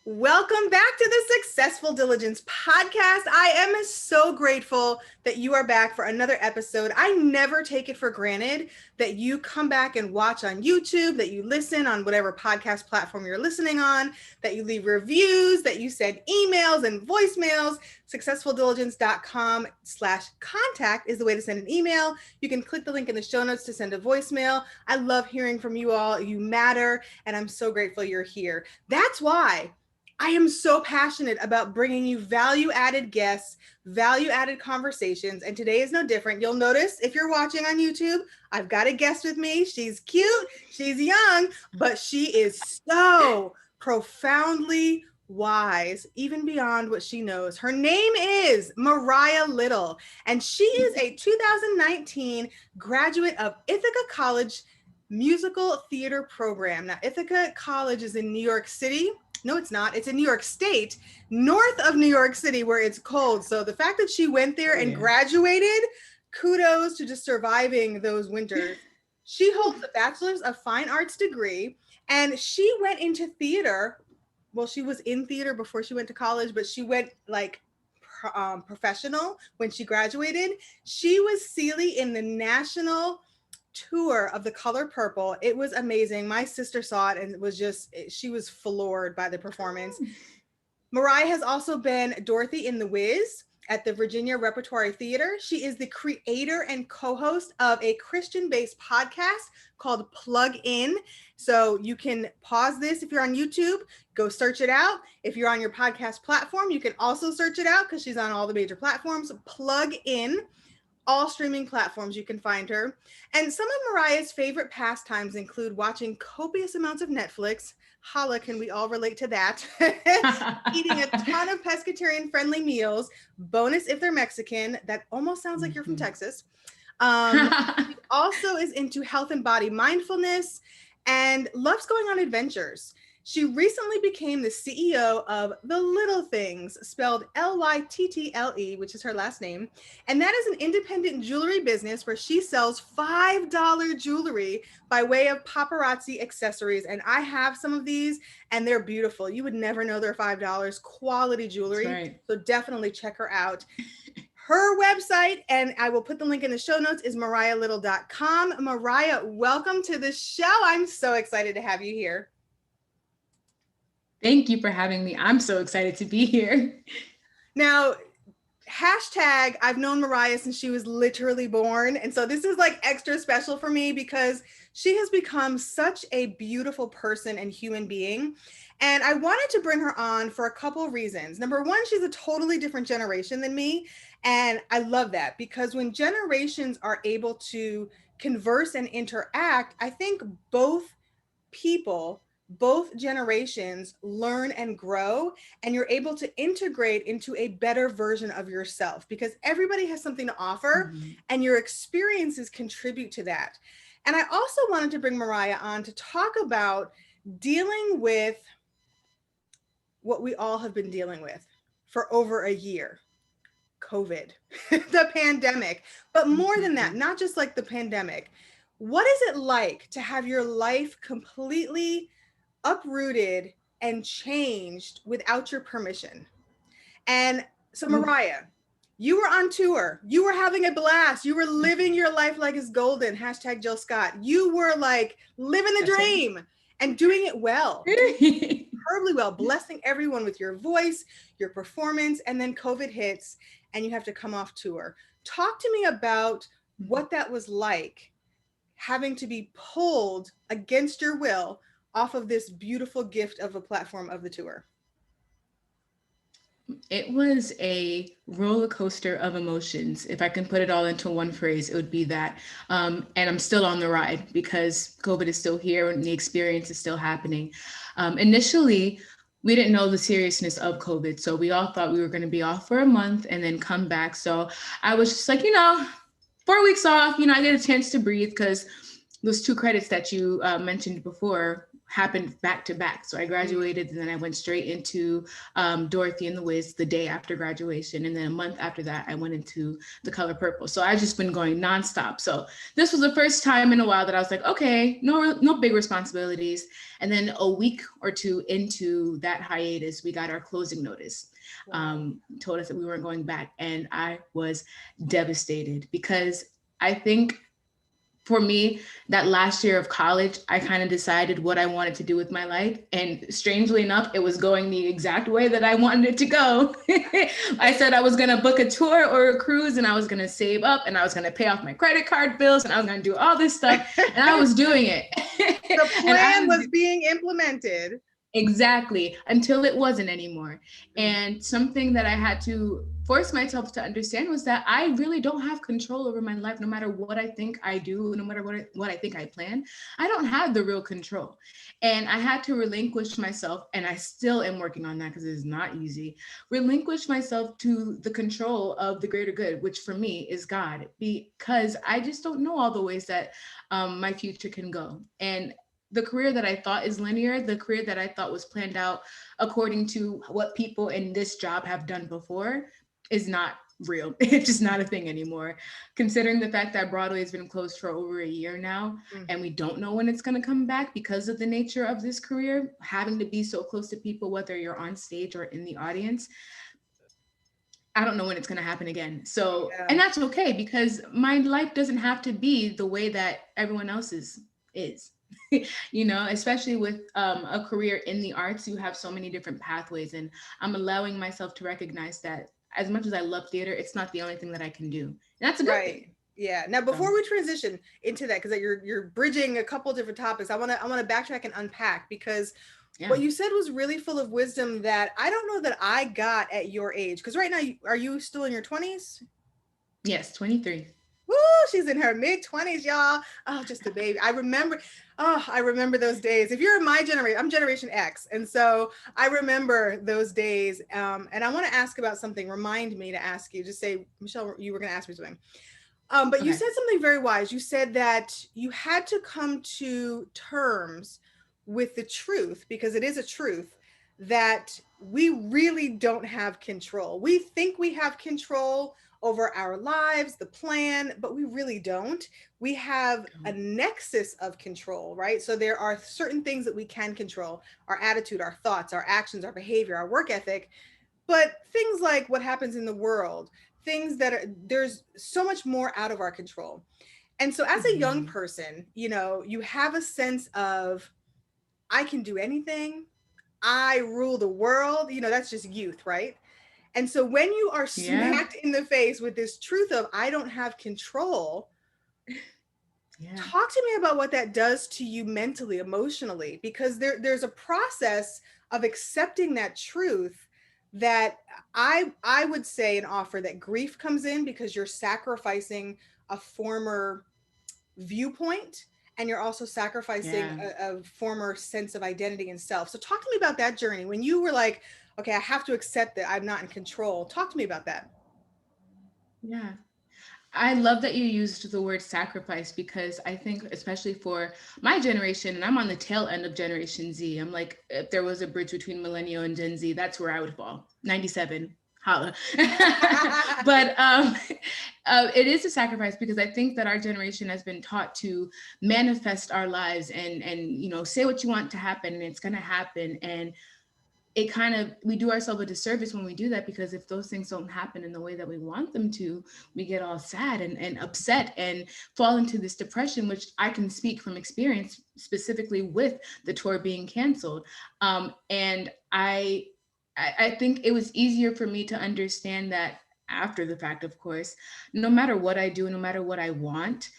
Welcome back to the Successful Diligence podcast. I am so grateful that you are back for another episode. I never take it for granted that you come back and watch on YouTube, that you listen on whatever podcast platform you're listening on, that you leave reviews, that you send emails and voicemails. Successfuldiligence.com/contact is the way to send an email. You can click the link in the show notes to send a voicemail. I love hearing from you all. You matter, and I'm so grateful you're here. That's why I am so passionate about bringing you value-added guests, value-added conversations, and today is no different. You'll notice if you're watching on YouTube, I've got a guest with me. She's cute, she's young, but she is so profoundly wise, even beyond what she knows. Her name is Mariah Lyttle, and she is a 2019 graduate of Ithaca College Musical Theater Program. Now, Ithaca College is in New York City. No, it's not. It's in New York State, north of New York City, where it's cold. So the fact that she went there and graduated, kudos to just surviving those winters. She holds a Bachelor's of Fine Arts degree, and she went into theater. Well, she was in theater before she went to college, but she went like professional when she graduated. She was Celie in the national tour of The Color Purple. It was amazing. My sister saw it and it was just, she was floored by the performance. Mariah has also been Dorothy in The Wiz at the Virginia Repertory Theatre. She is the creator and co-host of a Christian-based podcast called Plug In. So you can pause this if you're on YouTube, go search it out. If you're on your podcast platform, you can also search it out because she's on all the major platforms. Plug In. All streaming platforms, you can find her. And some of Mariah's favorite pastimes include watching copious amounts of Netflix. Holla, can we all relate to that? Eating a ton of pescatarian-friendly meals, bonus if they're Mexican. That almost sounds like you're from Texas. She also is into health and body mindfulness and loves going on adventures. She recently became the CEO of the Lyttle Things, spelled Lyttle, which is her last name. And that is an independent jewelry business where she sells $5 jewelry by way of Paparazzi Accessories. And I have some of these and they're beautiful. You would never know they're $5 quality jewelry. Right. So definitely check her out. Her website, and I will put the link in the show notes, is mariahlyttle.com. Mariah, welcome to the show. I'm so excited to have you here. Thank you for having me. I'm so excited to be here. Now, hashtag, I've known Mariah since she was literally born. And so this is like extra special for me because she has become such a beautiful person and human being. And I wanted to bring her on for a couple of reasons. Number one, she's a totally different generation than me. And I love that because when generations are able to converse and interact, I think both generations learn and grow, and you're able to integrate into a better version of yourself because everybody has something to offer and your experiences contribute to that. And I also wanted to bring Mariah on to talk about dealing with what we all have been dealing with for over a year. COVID, the pandemic, but more than that, not just like the pandemic. What is it like to have your life completely uprooted and changed without your permission? And so Mariah, you were on tour, you were having a blast, you were living your life like it's golden, hashtag Jill Scott. You were like living the dream and doing it well, incredibly well, blessing everyone with your voice, your performance, and then COVID hits and you have to come off tour. Talk to me about what that was like, having to be pulled against your will off of this beautiful gift of a platform of the tour. It was a roller coaster of emotions. If I can put it all into one phrase, it would be that. And I'm still on the ride because COVID is still here and the experience is still happening. Initially, we didn't know the seriousness of COVID. So we all thought we were going to be off for a month and then come back. So I was just like, 4 weeks off, I get a chance to breathe because those 2 credits that you mentioned before, happened back to back. So I graduated and then I went straight into Dorothy and the Wiz the day after graduation. And then a month after that, I went into The Color Purple. So I've just been going nonstop. So this was the first time in a while that I was like, okay, no big responsibilities. And then a week or two into that hiatus, we got our closing notice. Told us that we weren't going back. And I was devastated because I think for me, that last year of college, I kind of decided what I wanted to do with my life. And strangely enough, it was going the exact way that I wanted it to go. I said I was going to book a tour or a cruise and I was going to save up and I was going to pay off my credit card bills and I was going to do all this stuff. And I was doing it. The plan was being implemented. Exactly, until it wasn't anymore. And something that I had to force myself to understand was that I really don't have control over my life. No matter what I think I do, no matter what I think I plan, I don't have the real control. And I had to relinquish myself, and I still am working on that because it is not easy, relinquish myself to the control of the greater good, which for me is God, because I just don't know all the ways that my future can go. And the career that I thought is linear, the career that I thought was planned out according to what people in this job have done before is not real. It's just not a thing anymore. Considering the fact that Broadway has been closed for over a year now, and we don't know when it's going to come back because of the nature of this career, having to be so close to people, whether you're on stage or in the audience, I don't know when it's going to happen again. So, and that's okay because my life doesn't have to be the way that everyone else's is. You know, especially with a career in the arts, you have so many different pathways, and I'm allowing myself to recognize that as much as I love theater, it's not the only thing that I can do. And that's a good thing. Yeah. Now, before we transition into that, because you're bridging a couple different topics, I want to backtrack and unpack because what you said was really full of wisdom that I don't know that I got at your age. Because right now, are you still in your 20s? Yes, 23. Woo, she's in her mid-20s, y'all. Oh, just a baby. I remember those days. If you're in my generation, I'm Generation X. And so I remember those days. And I want to ask about something. Remind me to ask you. Just say, Michelle, you were going to ask me something. But you said something very wise. You said that you had to come to terms with the truth, because it is a truth, that we really don't have control. We think we have control over our lives, the plan, but we really don't. We have a nexus of control, right? So there are certain things that we can control: our attitude, our thoughts, our actions, our behavior, our work ethic. But things like what happens in the world, things there's so much more out of our control. And so as a young person, you have a sense of, I can do anything. I rule the world. That's just youth, right? And so when you are smacked in the face with this truth of, I don't have control, talk to me about what that does to you mentally, emotionally, because there's a process of accepting that truth that I would say and offer that grief comes in because you're sacrificing a former viewpoint, and you're also sacrificing a former sense of identity and self. So talk to me about that journey when you were like, okay, I have to accept that I'm not in control. Talk to me about that. Yeah. I love that you used the word sacrifice, because I think, especially for my generation, and I'm on the tail end of Generation Z, I'm like, if there was a bridge between Millennial and Gen Z, that's where I would fall. 97, holla. But it is a sacrifice, because I think that our generation has been taught to manifest our lives and say what you want to happen and it's going to happen. And it kind of, we do ourselves a disservice when we do that, because if those things don't happen in the way that we want them to, we get all sad and upset and fall into this depression, which I can speak from experience, specifically with the tour being canceled. And I think it was easier for me to understand that after the fact, of course, no matter what I do, no matter what I want,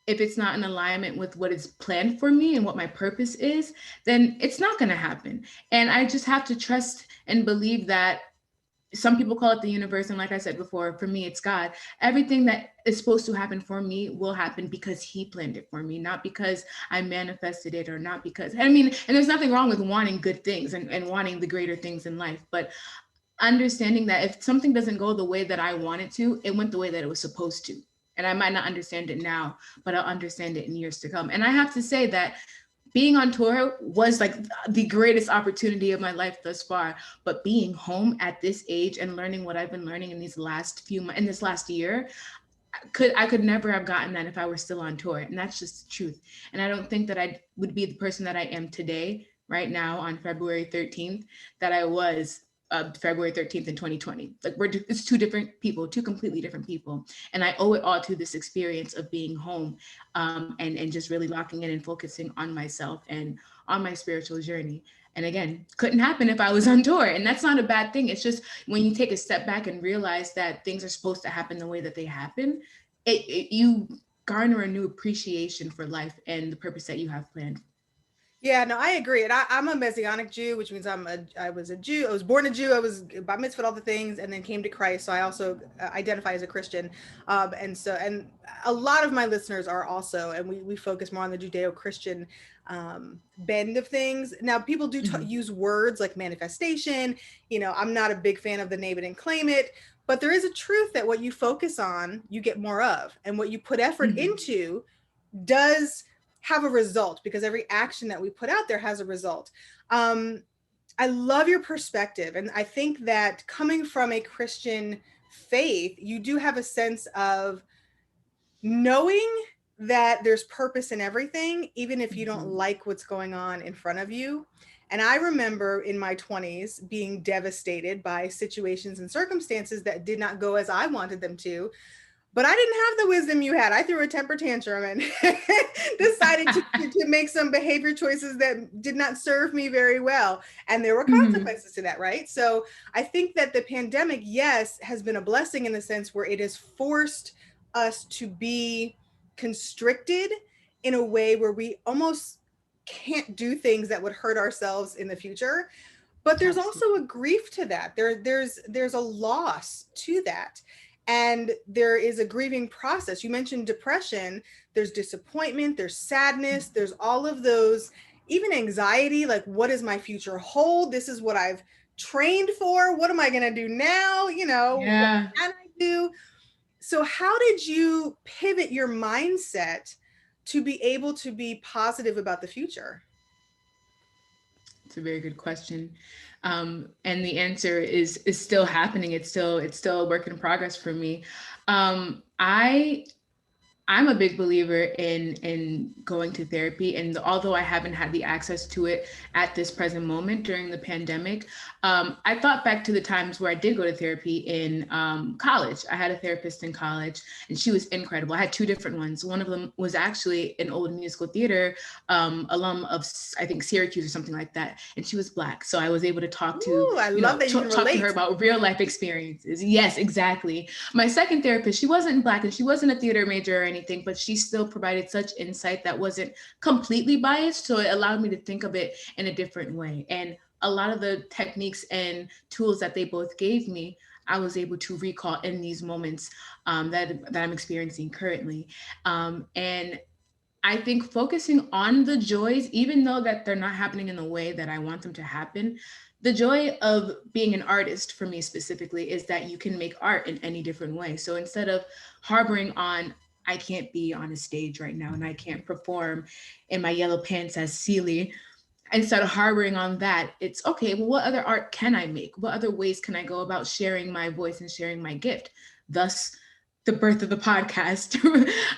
if it's not in alignment with what is planned for me and what my purpose is, then it's not going to happen. And I just have to trust and believe that, some people call it the universe, and like I said before, for me, it's God. Everything that is supposed to happen for me will happen because he planned it for me, not because I manifested it, or not because, and there's nothing wrong with wanting good things and wanting the greater things in life, but understanding that if something doesn't go the way that I want it to, it went the way that it was supposed to. And I might not understand it now, but I'll understand it in years to come. And I have to say that being on tour was like the greatest opportunity of my life thus far. But being home at this age and learning what I've been learning in these last few months, in this last year, I could never have gotten that if I were still on tour. And that's just the truth. And I don't think that I would be the person that I am today, right now on February 13th, that I was February 13th in 2020. Like it's two different people, two completely different people. And I owe it all to this experience of being home, and just really locking in and focusing on myself and on my spiritual journey. And again, couldn't happen if I was on tour. And that's not a bad thing. It's just when you take a step back and realize that things are supposed to happen the way that they happen, you garner a new appreciation for life and the purpose that you have planned. Yeah, no, I agree. And I'm a Messianic Jew, which means I was a Jew. I was born a Jew. I was bar mitzvah, all the things, and then came to Christ. So I also identify as a Christian. And a lot of my listeners are also, and we focus more on the Judeo-Christian bend of things. Now, people do Mm-hmm. use words like manifestation. I'm not a big fan of the name it and claim it, but there is a truth that what you focus on, you get more of, and what you put effort Mm-hmm. into does have a result, because every action that we put out there has a result. I love your perspective. And I think that coming from a Christian faith, you do have a sense of knowing that there's purpose in everything, even if you don't Mm-hmm. like what's going on in front of you. And I remember in my 20s being devastated by situations and circumstances that did not go as I wanted them to, but I didn't have the wisdom you had. I threw a temper tantrum and decided to make some behavior choices that did not serve me very well. And there were Mm-hmm. consequences to that, right? So I think that the pandemic, yes, has been a blessing in the sense where it has forced us to be constricted in a way where we almost can't do things that would hurt ourselves in the future. But there's Absolutely. also a grief to that. There's a loss to that, and there is a grieving process. You mentioned depression. There's disappointment, there's sadness, there's all of those, even anxiety, like what does my future hold? This is what I've trained for. What am I going to do now? What Yeah. can I do? So how did you pivot your mindset to be able to be positive about the future? It's a very good question. And the answer is still happening. It's still a work in progress for me. I'm a big believer in going to therapy, and although I haven't had the access to it at this present moment during the pandemic, I thought back to the times where I did go to therapy in college. I had a therapist in college, and she was incredible. I had two different ones. One of them was actually an old musical theater alum of, I think, Syracuse or something like that, and she was Black, so I was able to talk to Ooh, I love that you can talk to her relate. about real life experiences. Yes, exactly. My second therapist, she wasn't Black and she wasn't a theater major or anything, but she still provided such insight that wasn't completely biased. So it allowed me to think of it in a different way. And a lot of the techniques and tools that they both gave me, I was able to recall in these moments that I'm experiencing currently. And I think focusing on the joys, even though that they're not happening in the way that I want them to happen, the joy of being an artist for me specifically is that you can make art in any different way. So instead of harboring on, I can't be on a stage right now and I can't perform in my yellow pants as Celie, instead of harboring on that, it's okay, well, what other art can I make? What other ways can I go about sharing my voice and sharing my gift? Thus, the birth of the podcast.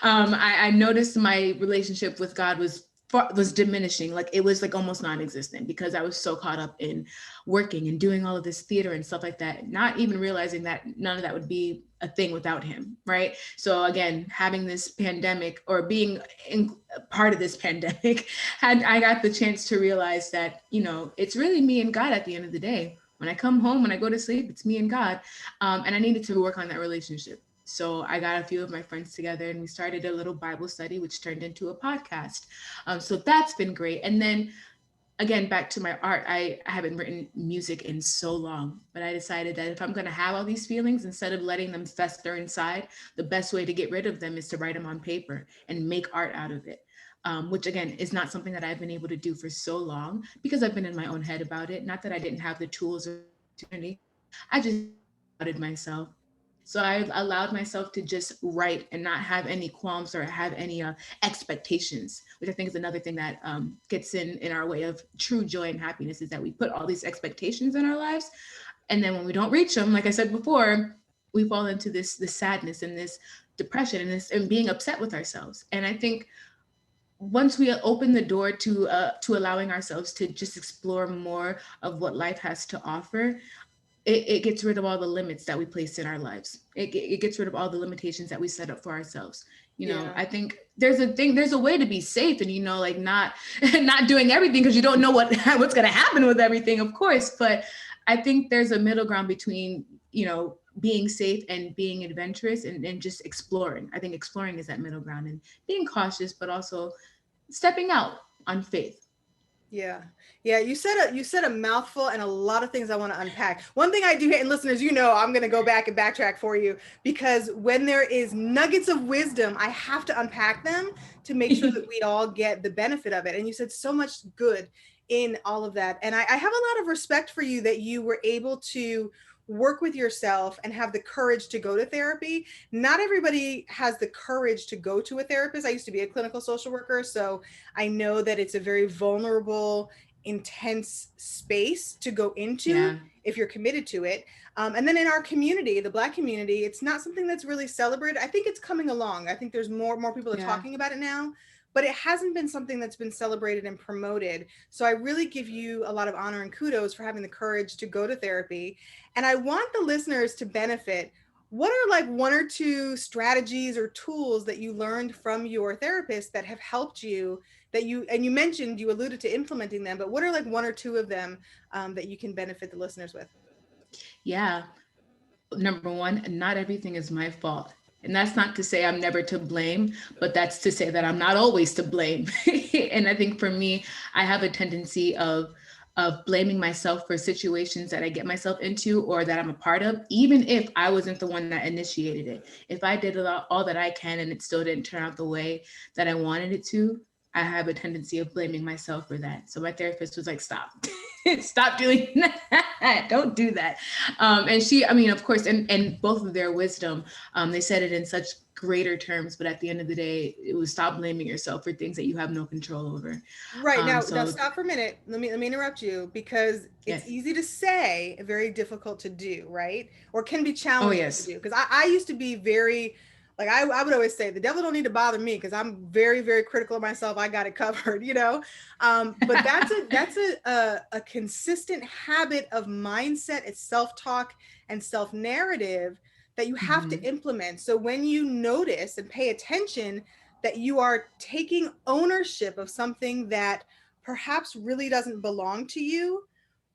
I noticed my relationship with God was diminishing. Like it was like almost non-existent because I was so caught up in working and doing all of this theater and stuff like that, not even realizing that none of that would be a thing without him, right? So again, having this pandemic or being in part of this pandemic, had I got the chance to realize that, it's really me and God at the end of the day. When I come home, when I go to sleep, it's me and God. And I needed to work on that relationship. So I got a few of my friends together and we started a little Bible study, which turned into a podcast. So that's been great. And then again, back to my art, I haven't written music in so long, but I decided that if I'm going to have all these feelings, instead of letting them fester inside, the best way to get rid of them is to write them on paper and make art out of it. Which again is not something that I've been able to do for so long because I've been in my own head about it. Not that I didn't have the tools or opportunity, I just doubted myself. So I allowed myself to just write and not have any qualms or have any expectations, which I think is another thing that gets in our way of true joy and happiness, is that we put all these expectations in our lives. And then when we don't reach them, like I said before, we fall into this sadness and this depression and this and being upset with ourselves. And I think once we open the door to allowing ourselves to just explore more of what life has to offer, it gets rid of all the limits that we place in our lives. It gets rid of all the limitations that we set up for ourselves. You know, Yeah. I think there's a way to be safe, and, you know, like not not doing everything because you don't know what's going to happen with everything, of course. But I think there's a middle ground between, you know, being safe and being adventurous, and just exploring. I think exploring is that middle ground, and being cautious, but also stepping out on faith. Yeah. Yeah, you said a mouthful and a lot of things I want to unpack. One thing I do hate, and listeners, you know, I'm going to go back and backtrack for you, because when there is nuggets of wisdom, I have to unpack them to make sure that we all get the benefit of it. And you said so much good in all of that. And I have a lot of respect for you that you were able to work with yourself and have the courage to go to therapy. Not everybody has the courage to go to a therapist. I used to be a clinical social worker, so I know that it's a very vulnerable, intense space to go into Yeah. if you're committed to it. And then in our community, the Black community, it's not something that's really celebrated. I think it's coming along. I think there's more people are Yeah. talking about it now, but it hasn't been something that's been celebrated and promoted. So I really give you a lot of honor and kudos for having the courage to go to therapy. And I want the listeners to benefit. What are like one or two strategies or tools that you learned from your therapist that have helped you, that you mentioned, you alluded to implementing them, but what are like one or two of them that you can benefit the listeners with? Yeah. Number one, not everything is my fault. And that's not to say I'm never to blame, but that's to say that I'm not always to blame. And I think for me, I have a tendency of blaming myself for situations that I get myself into or that I'm a part of, even if I wasn't the one that initiated it. If I did all that I can and it still didn't turn out the way that I wanted it to, I have a tendency of blaming myself for that. So my therapist was like, stop, stop doing that. Don't do that. And she, I mean, of course, and both of their wisdom, they said it in such greater terms, but at the end of the day, it was stop blaming yourself for things that you have no control over. Right, now So stop for a minute. Let me interrupt you, because it's yes. easy to say, very difficult to do, right? Or can be Oh, challenging to yes. do. Because I used to be very, like, I would always say the devil don't need to bother me because I'm very, very critical of myself. I got it covered, you know. But that's a consistent habit of mindset, it's self-talk and self-narrative that you have to Hmm. implement. So when you notice and pay attention that you are taking ownership of something that perhaps really doesn't belong to you,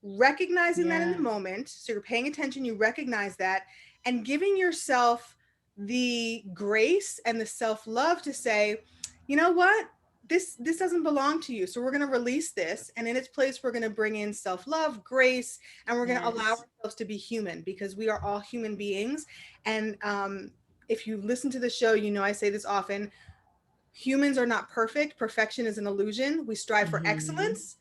recognizing that in the Yeah. moment. So you're paying attention, you recognize that, and giving yourself the grace and the self love to say, you know what? This doesn't belong to you. So we're going to release this, and in its place we're going to bring in self-love, grace, and we're going to allow Yes. ourselves to be human, because we are all human beings. And if you listen to the show, you know I say this often: humans are not perfect. Perfection is an illusion. We strive for Hmm. excellence,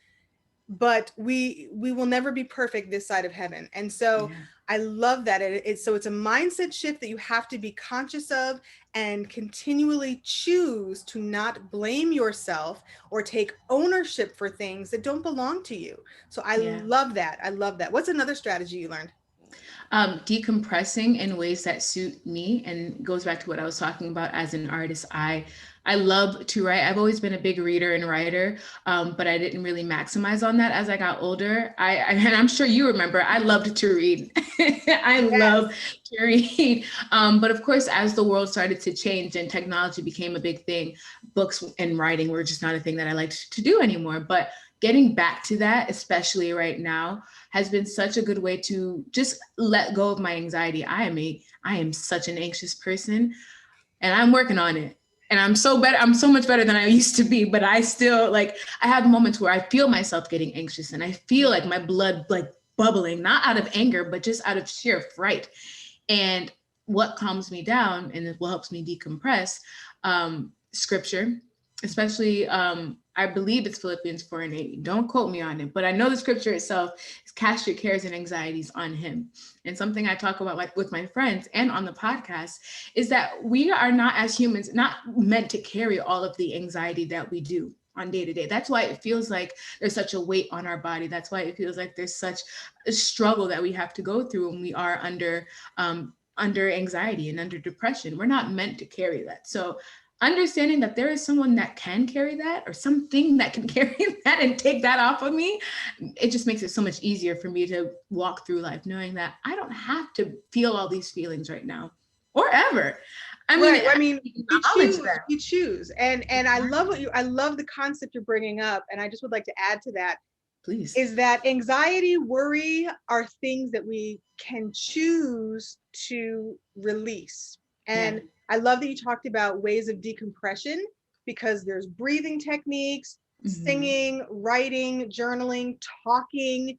but we will never be perfect this side of heaven. And so Yeah. I love that. So it's a mindset shift that you have to be conscious of, and continually choose to not blame yourself or take ownership for things that don't belong to you. So I Yeah. love that. I love that. What's another strategy you learned? Decompressing in ways that suit me, and goes back to what I was talking about. As an artist, I love to write. I've always been a big reader and writer, but I didn't really maximize on that as I got older. And I'm sure you remember, I loved to read. I Yes. love to read. But of course, as the world started to change and technology became a big thing, books and writing were just not a thing that I liked to do anymore. But getting back to that, especially right now, has been such a good way to just let go of my anxiety. I am such an anxious person, and I'm working on it. And I'm so much better than I used to be, but I still, like, I have moments where I feel myself getting anxious and I feel like my blood like bubbling, not out of anger, but just out of sheer fright. And what calms me down and what helps me decompress, scripture, especially I believe it's Philippians 4:8. Don't quote me on it, but I know the scripture itself is cast your cares and anxieties on him. And something I talk about like with my friends and on the podcast is that we are not, as humans, not meant to carry all of the anxiety that we do on day to day. That's why it feels like there's such a weight on our body. That's why it feels like there's such a struggle that we have to go through when we are under anxiety and under depression. We're not meant to carry that. So understanding that there is someone that can carry that, or something that can carry that and take that off of me, it just makes it so much easier for me to walk through life knowing that I don't have to feel all these feelings right now or ever. Right. I mean, we Acknowledge choose, that. we choose. And I love I love the concept you're bringing up. And I just would like to add to that Please. is that anxiety, worry are things that we can choose to release. And Yeah. I love that you talked about ways of decompression, because there's breathing techniques, singing, writing, journaling, talking,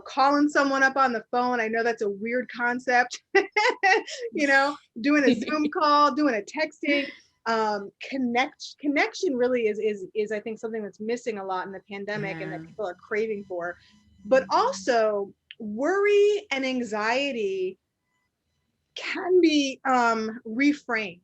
calling someone up on the phone. I know that's a weird concept, doing a Zoom call, doing a texting. Connection really is I think something that's missing a lot in the pandemic, and that people are craving for. But also worry and anxiety can be reframed.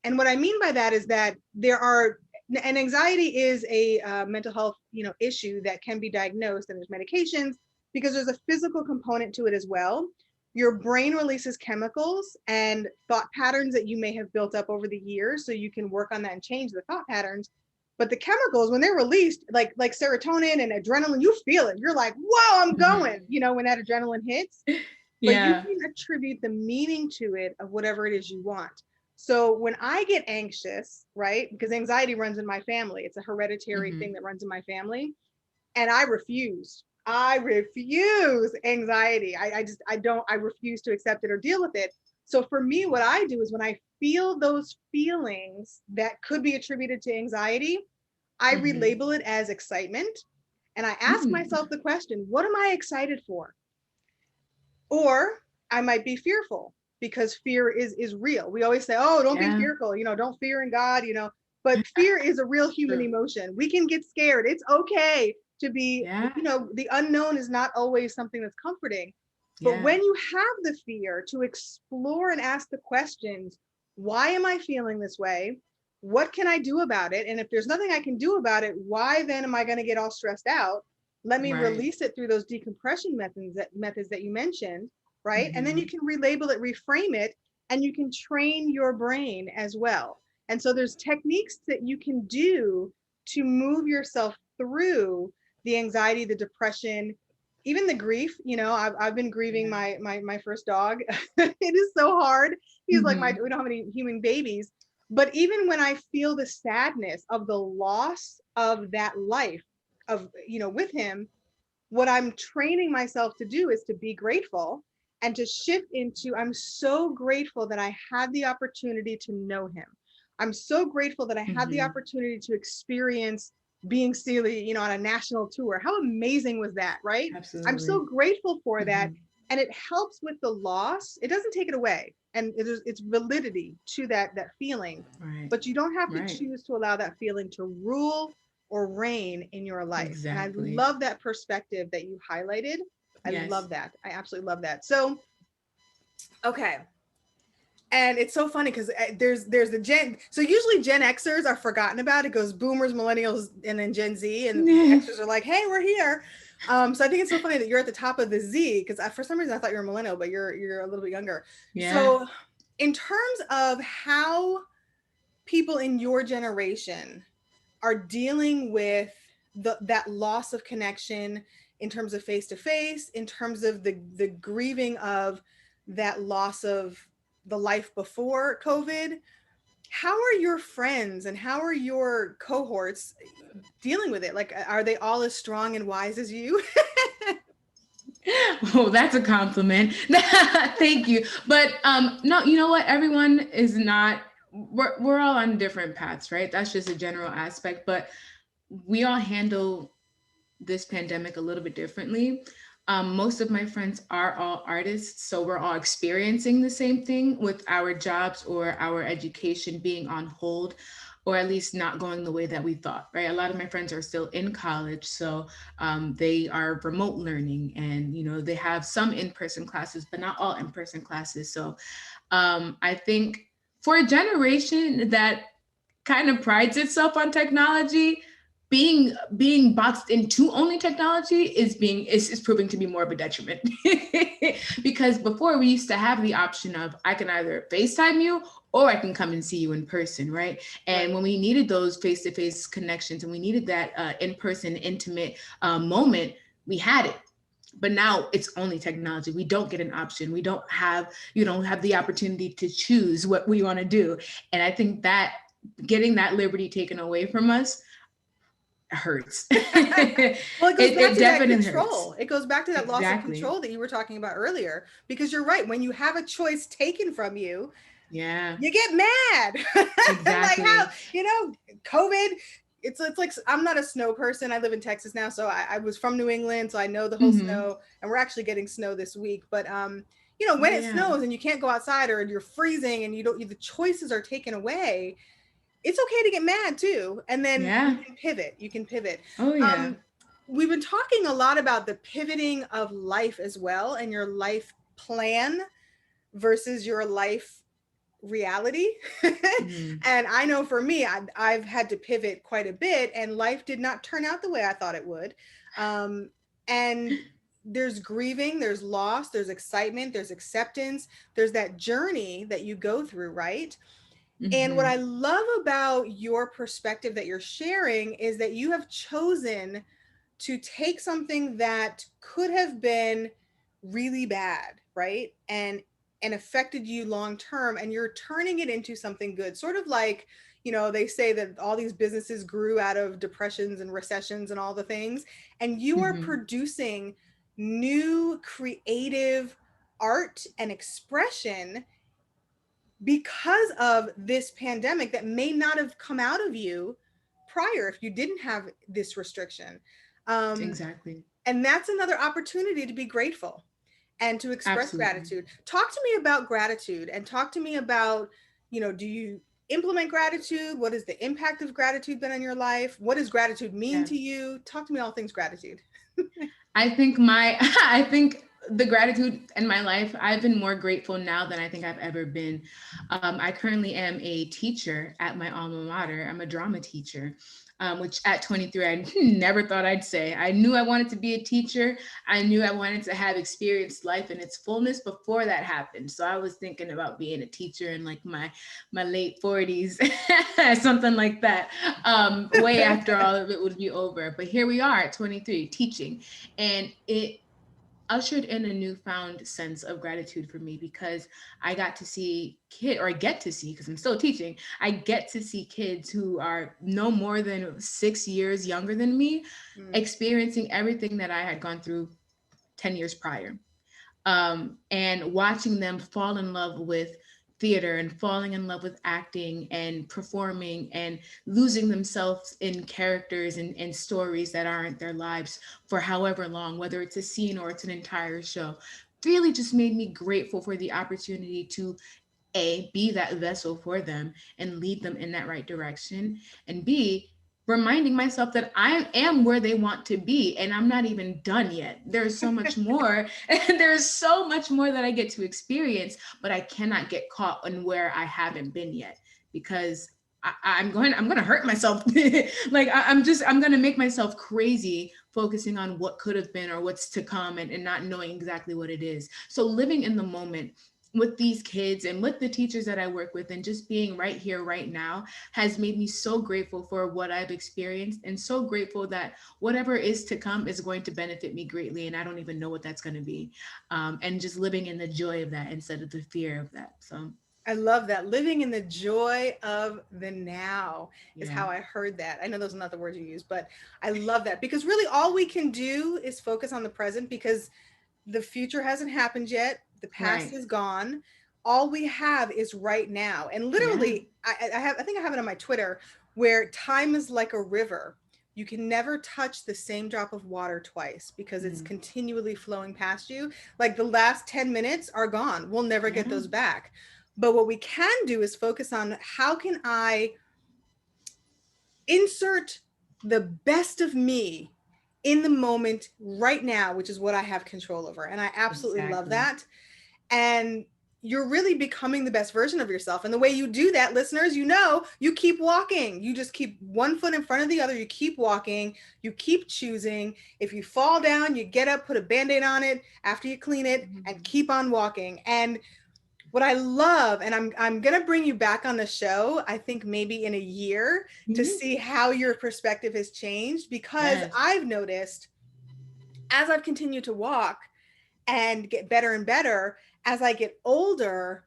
And what I mean by that is that and anxiety is a mental health issue that can be diagnosed, and there's medications, because there's a physical component to it as well. Your brain releases chemicals and thought patterns that you may have built up over the years, so you can work on that and change the thought patterns. But the chemicals, when they're released, like serotonin and adrenaline, you feel it. You're like, whoa, I'm going, when that adrenaline hits. But you can attribute the meaning to it of whatever it is you want. So when I get anxious, right, because anxiety runs in my family, it's a hereditary thing that runs in my family, and I refuse anxiety. I refuse to accept it or deal with it. So for me, what I do is when I feel those feelings that could be attributed to anxiety, I relabel it as excitement. And I ask myself the question, what am I excited for? Or I might be fearful, because fear is real. We always say, oh, don't be fearful, don't fear in God, but fear is a real human emotion. We can get scared. It's okay to be, the unknown is not always something that's comforting. But when you have the fear, to explore and ask the questions, why am I feeling this way? What can I do about it? And if there's nothing I can do about it, why then am I going to get all stressed out? Let me release it through those decompression methods that you mentioned, right? And then you can relabel it, reframe it, and you can train your brain as well. And so there's techniques that you can do to move yourself through the anxiety, the depression, even the grief. I've been grieving my first dog. It is so hard. He's like we don't have any human babies. But even when I feel the sadness of the loss of that life, with him, what I'm training myself to do is to be grateful, and to shift into, I'm so grateful that I had the opportunity to know him. I'm so grateful that I had the opportunity to experience being Celie, on a national tour. How amazing was that, right? Absolutely. I'm so grateful for that. And it helps with the loss. It doesn't take it away. And it's validity to that feeling. But you don't have to choose to allow that feeling to rule or reign in your life. Exactly. And I love that perspective that you highlighted. I love that. I absolutely love that. So, okay. And it's so funny because there's the so usually Gen Xers are forgotten about. It goes boomers, millennials, and then Gen Z, and the Xers are like, hey, we're here. So I think it's so funny that you're at the top of the Z, because for some reason I thought you were a millennial, but you're a little bit younger. So in terms of how people in your generation are dealing with that loss of connection, in terms of face-to-face, in terms of the grieving of that loss of the life before COVID, how are your friends and how are your cohorts dealing with it? Like, are they all as strong and wise as you? Oh, that's a compliment. Thank you. But no, you know what? Everyone is not, we're all on different paths, right? That's just a general aspect, but we all handle this pandemic a little bit differently. Most of my friends are all artists, so we're all experiencing the same thing with our jobs or our education being on hold. or at least not going the way that we thought, right? A lot of my friends are still in college, so they are remote learning, and they have some in-person classes, but not all in-person classes. So I think for a generation that kind of prides itself on technology, being boxed into only technology is proving to be more of a detriment. Because before we used to have the option of, I can either FaceTime you or I can come and see you in person, right? And Right. when we needed those face-to-face connections and we needed that in-person intimate moment, we had it. But now it's only technology. We don't get an option. We don't have, you don't have the opportunity to choose what we want to do. And I think that getting that liberty taken away from us hurts. Well, it goes back it to that definitely hurts. control. It goes back to that loss of Exactly. control that you were talking about earlier. Because you're right. When you have a choice taken from you, Yeah, you get mad. Like how, exactly. COVID, it's like, I'm not a snow person. I live in Texas now, so I was from New England, so I know the whole Hmm. snow, and we're actually getting snow this week. But Oh when it yeah. snows and you can't go outside, or you're freezing and the choices are taken away, it's okay to get mad too. And then you Yeah. can pivot. You can pivot. Oh yeah. Um, we've been talking a lot about the pivoting of life as well, and your life plan versus your life reality. Mm. And I know for me, I've had to pivot quite a bit, and life did not turn out the way I thought it would. um, and there's grieving, there's loss, there's excitement, there's acceptance, there's that journey that you go through, right? And what Hmm. I love about your perspective that you're sharing is that you have chosen to take something that could have been really bad, right? And affected you long term, and you're turning it into something good. Sort of like, they say that all these businesses grew out of depressions and recessions and all the things, and you are Hmm. producing new creative art and expression because of this pandemic that may not have come out of you prior if you didn't have this restriction. Um, Exactly. and that's another opportunity to be grateful and to express Absolutely. gratitude. Talk to me about gratitude, and talk to me about, do you implement gratitude? What has the impact of gratitude been in your life? What does gratitude mean Yeah. to you? Talk to me all things gratitude. I think I think the gratitude in my life, I've been more grateful now than I think I've ever been. I currently am a teacher at my alma mater. I'm a drama teacher, which at 23, I never thought I'd say. I knew I wanted to be a teacher. I knew I wanted to have experienced life in its fullness before that happened. So I was thinking about being a teacher in like my late 40s, something like that, way after all of it would be over. But here we are at 23 teaching, and it ushered in a newfound sense of gratitude for me because I got to see I get to see, because I'm still teaching, I get to see kids who are no more than 6 years younger than me Mm. experiencing everything that I had gone through 10 years prior, and watching them fall in love with theater and falling in love with acting and performing and losing themselves in characters and stories that aren't their lives for however long, whether it's a scene or it's an entire show, really just made me grateful for the opportunity to be that vessel for them and lead them in that right direction, and B, reminding myself that I am where they want to be and I'm not even done yet. There's so much more and there's so much more that I get to experience, but I cannot get caught on where I haven't been yet, because I'm going to hurt myself. Like I'm going to make myself crazy focusing on what could have been or what's to come, and not knowing exactly what it is. So living in the moment with these kids and with the teachers that I work with and just being right here, right now, has made me so grateful for what I've experienced, and so grateful that whatever is to come is going to benefit me greatly. And I don't even know what that's going to be. And just living in the joy of that instead of the fear of that. So, I love that. Living in the joy of the now is yeah. how I heard that. I know those are not the words you use, but I love that, because really all we can do is focus on the present, because the future hasn't happened yet. The past Right. is gone. All we have is right now. And Yeah. literally, I think I have it on my Twitter, where time is like a river. You can never touch the same drop of water twice, because it's Mm. continually flowing past you. Like the last 10 minutes are gone. We'll never get Yeah. those back. But what we can do is focus on, how can I insert the best of me in the moment right now, which is what I have control over. And I absolutely love Exactly. that. And you're really becoming the best version of yourself. And the way you do that, listeners, you keep walking. You just keep one foot in front of the other. You keep walking. You keep choosing. If you fall down, you get up, put a Band-Aid on it after you clean it, and keep on walking. And what I love, and I'm gonna bring you back on the show, I think maybe in a year, to see how your perspective has changed, because Yes. I've noticed as I've continued to walk and get better and better as I get older,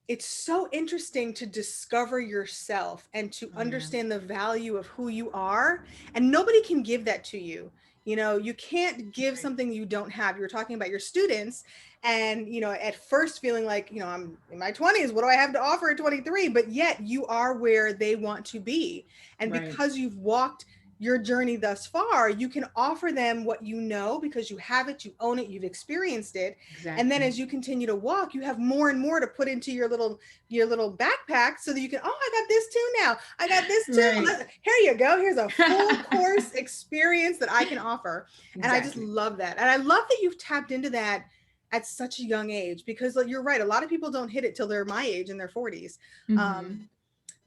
it's so interesting to discover yourself and to Oh, yeah. understand the value of who you are. And nobody can give that to you. You can't give Right. something you don't have. You were talking about your students and, at first feeling like, I'm in my 20s. What do I have to offer at 23? But yet you are where they want to be. And Right. because you've walked your journey thus far, you can offer them what you know because you have it, you own it, you've experienced it. And then Exactly. as you continue to walk, you have more and more to put into your little backpack so that you can, oh, I got this too now. I got this too. Right. Here you go. Here's a full course experience that I can offer. And I just Exactly. love that. And I love that you've tapped into that at such a young age, because you're right. A lot of people don't hit it till they're my age in their 40s. Mm-hmm.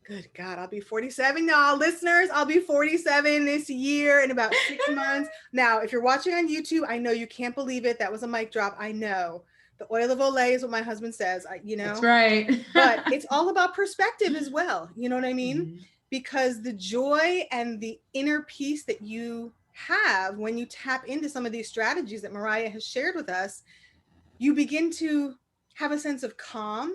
Good God, I'll be 47, y'all. Listeners, I'll be 47 this year in about 6 months. Now, if you're watching on YouTube, I know you can't believe it. That was a mic drop. I know. The oil of Olay is what my husband says, That's right. but it's all about perspective as well. You know what I mean? Mhm. Because the joy and the inner peace that you have when you tap into some of these strategies that Mariah has shared with us, you begin to have a sense of calm.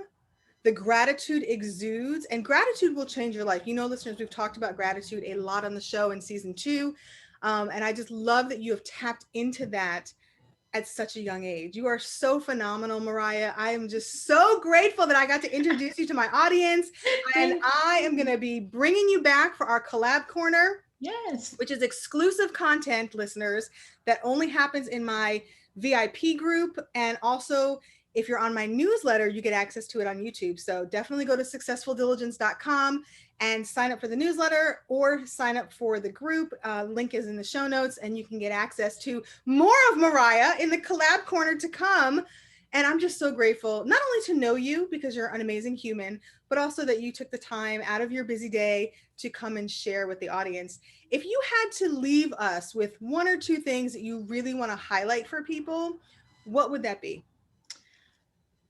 The gratitude exudes, and gratitude will change your life. Listeners, we've talked about gratitude a lot on the show in season 2. And I just love that you have tapped into that at such a young age. You are so phenomenal, Mariah. I am just so grateful that I got to introduce you to my audience. And Thank I am going you. to be bringing you back for our collab corner, Yes. which is exclusive content, listeners, that only happens in my VIP group. And also, if you're on my newsletter, you get access to it on YouTube. So definitely go to successfuldiligence.com and sign up for the newsletter or sign up for the group. Link is in the show notes, and you can get access to more of Mariah in the collab corner to come. And I'm just so grateful, not only to know you because you're an amazing human, but also that you took the time out of your busy day to come and share with the audience. If you had to leave us with one or two things that you really want to highlight for people, what would that be?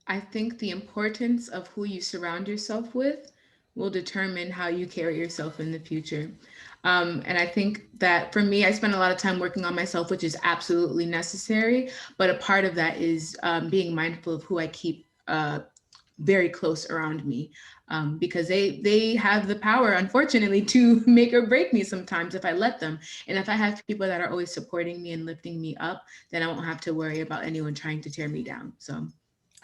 I think the importance of who you surround yourself with will determine how you carry yourself in the future. And I think that for me, I spend a lot of time working on myself, which is absolutely necessary. But a part of that is being mindful of who I keep very close around me, because they have the power, unfortunately, to make or break me sometimes if I let them. And if I have people that are always supporting me and lifting me up, then I won't have to worry about anyone trying to tear me down. So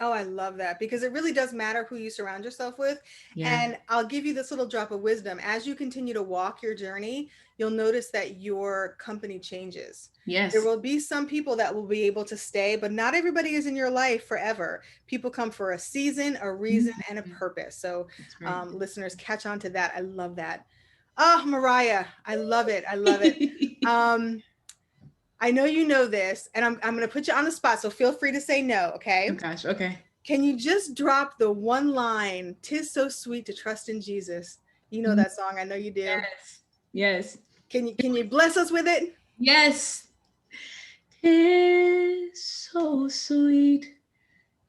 Oh, I love that, because it really does matter who you surround yourself with. yeah. And I'll give you this little drop of wisdom. As you continue to walk your journey, you'll notice that your company changes. There Yes. will be some people that will be able to stay, but not everybody is in your life forever. People come for a season, a reason, and a Mhm. purpose. So, That's right. listeners, catch on to that. I love that. Oh, Mariah, I love it. I love it. Um, I know you know this, and I'm going to put you on the spot, so feel free to say no, Oh okay? gosh. Okay. Can you just drop the one line, "'Tis so sweet to trust in Jesus"? You know Mm, that song, I know you do. yes. Yes. Can you bless us with it? Yes. Tis so sweet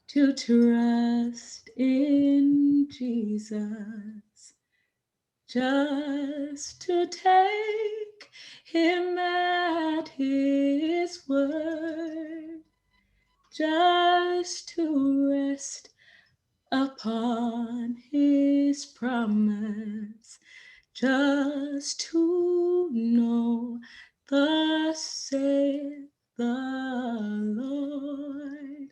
to trust in Jesus, just to take him at his word, just to rest upon his promise, just to know thus saith the Lord.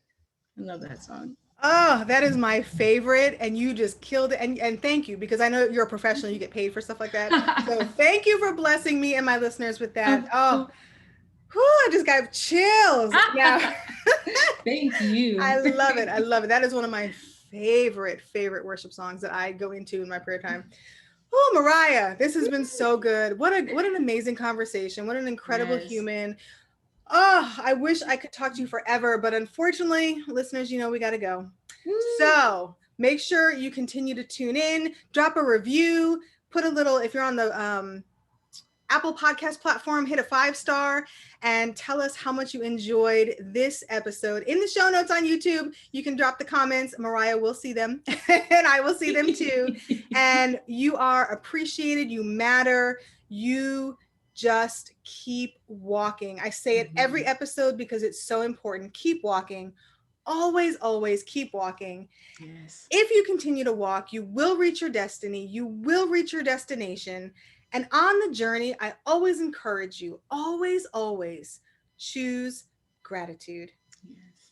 I love that song. Oh, that is my favorite, and you just killed it. And thank you, because I know you're a professional, you get paid for stuff like that. So thank you for blessing me and my listeners with that. Of Oh, course. whew, I just got chills. Now, Thank I you. love it. I love it. That is one of my favorite worship songs that I go into in my prayer time. Oh, Mariah, this has been so good. What an amazing conversation. What an incredible Yes. human. Oh, I wish I could talk to you forever, but unfortunately, listeners, we got to go. Woo. So make sure you continue to tune in, drop a review, put a little, if you're on the Apple Podcast platform, hit a 5-star and tell us how much you enjoyed this episode. In the show notes on YouTube, you can drop the comments. Mariah will see them and I will see them too. And you are appreciated. You matter. You just keep walking. I say it every episode because it's so important. Keep walking. Always, always keep walking. Yes. If you continue to walk, you will reach your destiny. You will reach your destination. And on the journey, I always encourage you, always, always choose gratitude. Yes.